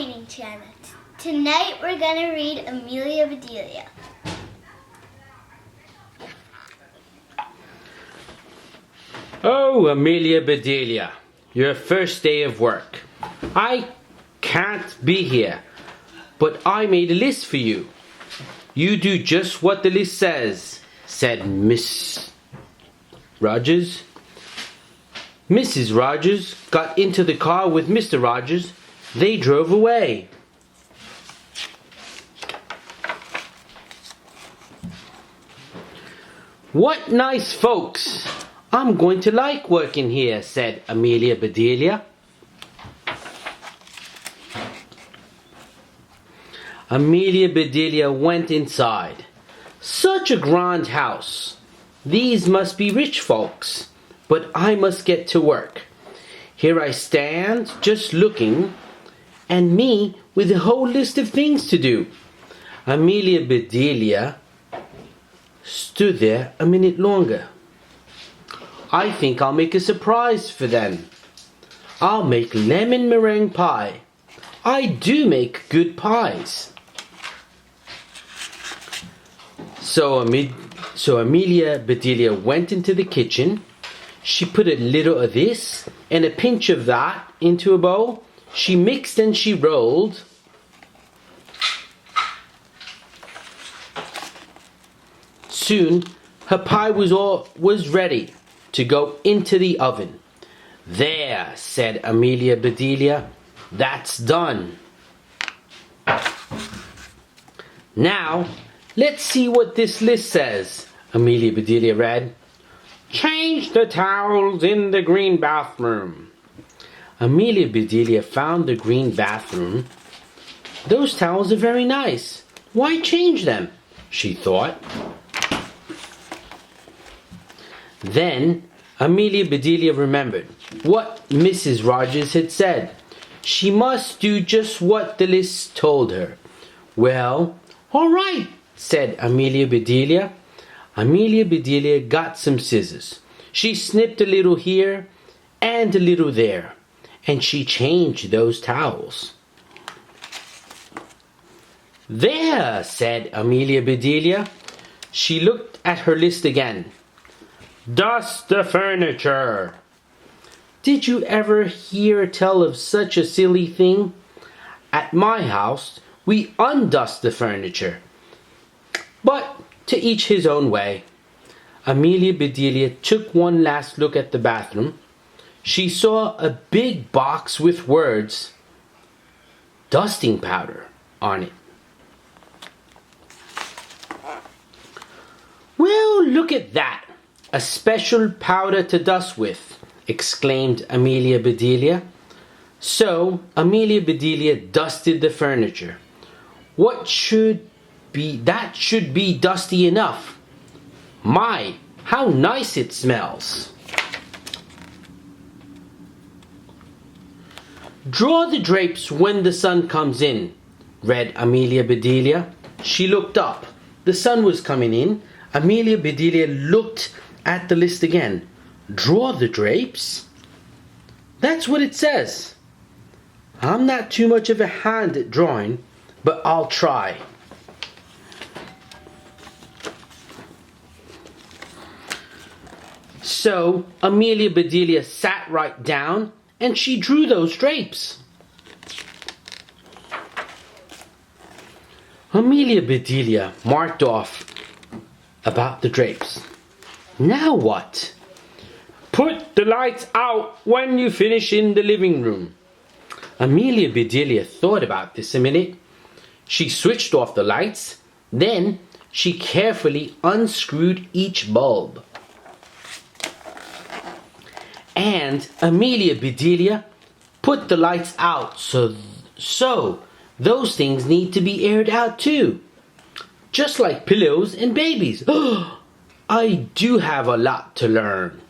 reading channel. Tonight we're going to read Amelia Bedelia. Oh, Amelia Bedelia, your first day of work. I can't be here, but I made a list for you. You do just what the list says, said Miss Rogers. Mrs. Rogers got into the car with Mr. Rogers. They drove away. What nice folks! I'm going to like working here, said Amelia Bedelia. Amelia Bedelia went inside. Such a grand house. These must be rich folks, but I must get to work. Here I stand, just looking, and me with a whole list of things to do. Amelia Bedelia stood there a minute longer. I think I'll make a surprise for them. I'll make lemon meringue pie. I do make good pies. So Amelia Bedelia went into the kitchen. She put a little of this and a pinch of that into a bowl. She mixed and she rolled. Soon her pie was ready to go into the oven. There, said Amelia Bedelia, that's done. Now, let's see what this list says, Amelia Bedelia read. Change the towels in the green bathroom. Amelia Bedelia found the green bathroom. Those towels are very nice. Why change them? She thought. Then Amelia Bedelia remembered what Mrs. Rogers had said. She must do just what the list told her. Well, all right, said Amelia Bedelia. Amelia Bedelia got some scissors. She snipped a little here and a little there, and she changed those towels. There, said Amelia Bedelia. She looked at her list again. Dust the furniture. Did you ever hear tell of such a silly thing? At my house, we undust the furniture. But to each his own way. Amelia Bedelia took one last look at the bathroom. She saw a big box with words, dusting powder, on it. Well, look at that. A special powder to dust with, exclaimed Amelia Bedelia. So Amelia Bedelia dusted the furniture. That should be dusty enough. My, how nice it smells. Draw the drapes when the sun comes in, read Amelia Bedelia. She looked up. The sun was coming in. Amelia Bedelia looked at the list again. Draw the drapes? That's what it says. I'm not too much of a hand at drawing, but I'll try. So Amelia Bedelia sat right down and she drew those drapes. Amelia Bedelia marked off about the drapes. Now what? Put the lights out when you finish in the living room. Amelia Bedelia thought about this a minute. She switched off the lights. Then she carefully unscrewed each bulb. And Amelia Bedelia put the lights out, so those things need to be aired out too. Just like pillows and babies. I do have a lot to learn.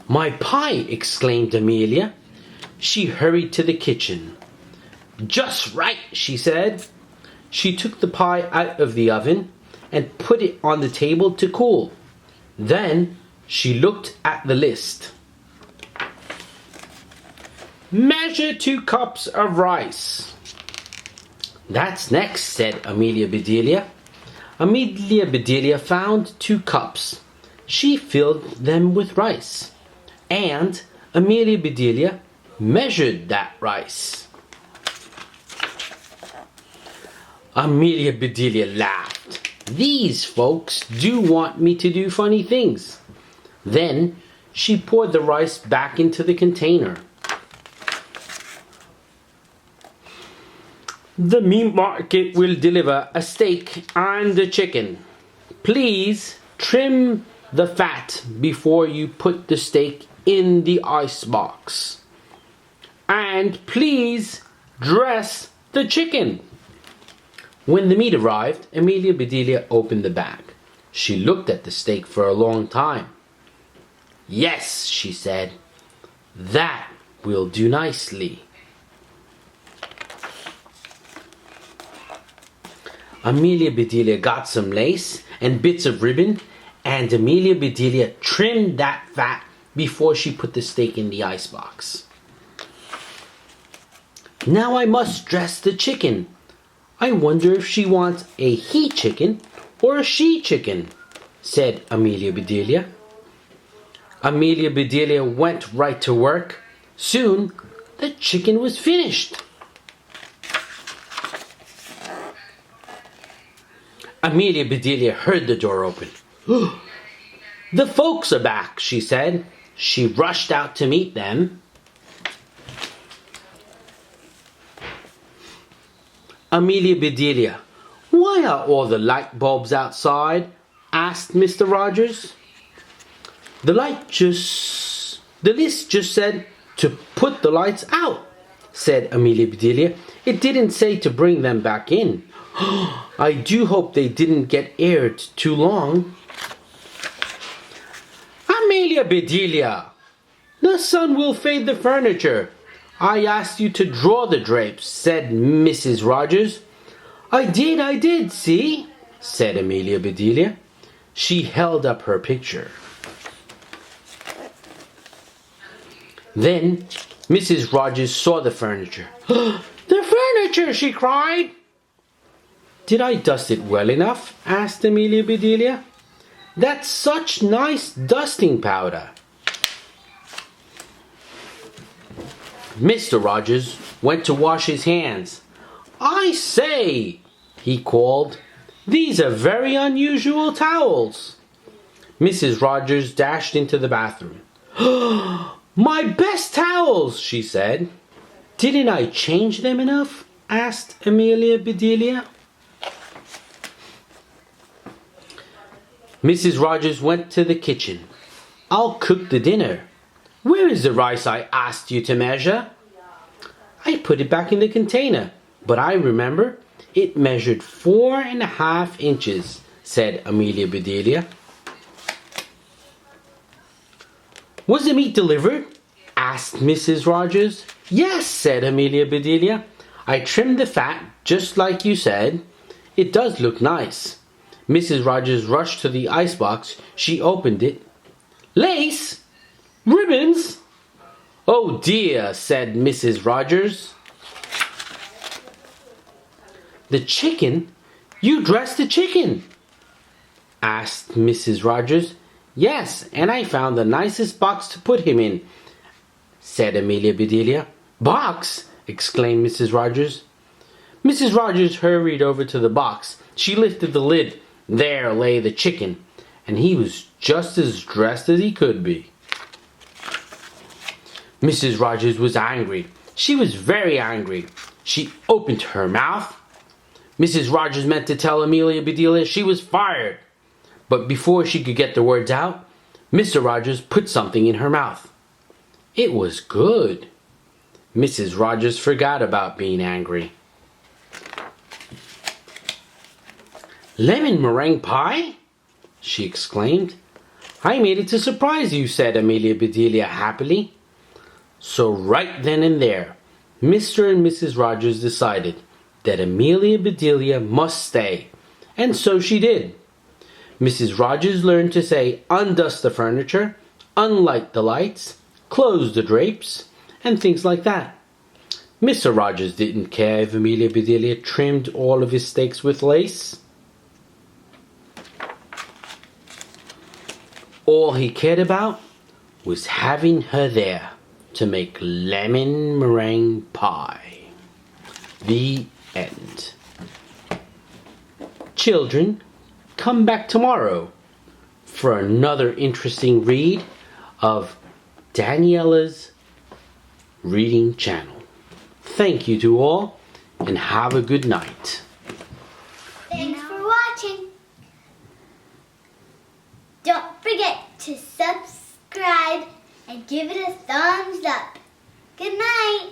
My pie, exclaimed Amelia. She hurried to the kitchen. Just right, she said. She took the pie out of the oven and put it on the table to cool. Then she looked at the list. Measure 2 cups of rice. That's next, said Amelia Bedelia. Amelia Bedelia found 2 cups. She filled them with rice. And Amelia Bedelia measured that rice. Amelia Bedelia laughed. These folks do want me to do funny things. Then she poured the rice back into the container. The meat market will deliver a steak and a chicken. Please trim the fat before you put the steak in the icebox. And please dress the chicken. When the meat arrived, Amelia Bedelia opened the bag. She looked at the steak for a long time. Yes, she said, that will do nicely. Amelia Bedelia got some lace and bits of ribbon, and Amelia Bedelia trimmed that fat before she put the steak in the icebox. Now I must dress the chicken. I wonder if she wants a he chicken or a she chicken, said Amelia Bedelia. Amelia Bedelia went right to work. Soon the chicken was finished. Amelia Bedelia heard the door open. The folks are back, she said. She rushed out to meet them. Amelia Bedelia, why are all the light bulbs outside? Asked Mr. Rogers. The list just said to put the lights out, said Amelia Bedelia. It didn't say to bring them back in. I do hope they didn't get aired too long. Amelia Bedelia, the sun will fade the furniture. I asked you to draw the drapes, said Mrs. Rogers. I did, see, said Amelia Bedelia. She held up her picture. Then Mrs. Rogers saw the furniture. The furniture, she cried. Did I dust it well enough? Asked Amelia Bedelia. That's such nice dusting powder. Mr. Rogers went to wash his hands. I say, he called, these are very unusual towels. Mrs. Rogers dashed into the bathroom. My best towels, she said. Didn't I change them enough? Asked Amelia Bedelia. Mrs. Rogers went to the kitchen. I'll cook the dinner. Where is the rice I asked you to measure? I put it back in the container, but I remember it measured 4.5 inches, said Amelia Bedelia. Was the meat delivered? Asked Mrs. Rogers. Yes, said Amelia Bedelia. I trimmed the fat just like you said. It does look nice. Mrs. Rogers rushed to the icebox. She opened it. Lace? Ribbons? Oh dear, said Mrs. Rogers. The chicken? You dressed the chicken? Asked Mrs. Rogers. Yes, and I found the nicest box to put him in, said Amelia Bedelia. Box? Exclaimed Mrs. Rogers. Mrs. Rogers hurried over to the box. She lifted the lid. There lay the chicken, and he was just as dressed as he could be. Mrs. Rogers was angry. She was very angry. She opened her mouth. Mrs. Rogers meant to tell Amelia Bedelia she was fired. But before she could get the words out, Mr. Rogers put something in her mouth. It was good. Mrs. Rogers forgot about being angry. Lemon meringue pie? She exclaimed. I made it to surprise you, said Amelia Bedelia happily. So right then and there, Mr. and Mrs. Rogers decided that Amelia Bedelia must stay, and so she did. Mrs. Rogers learned to say undust the furniture, unlight the lights, close the drapes, and things like that. Mr. Rogers didn't care if Amelia Bedelia trimmed all of his steaks with lace. All he cared about was having her there to make lemon meringue pie. The end. Children, come back tomorrow for another interesting read of Daniela's Reading Channel. Thank you to all, and have a good night. Thanks for watching. Don't forget to subscribe and give it a thumbs up. Good night.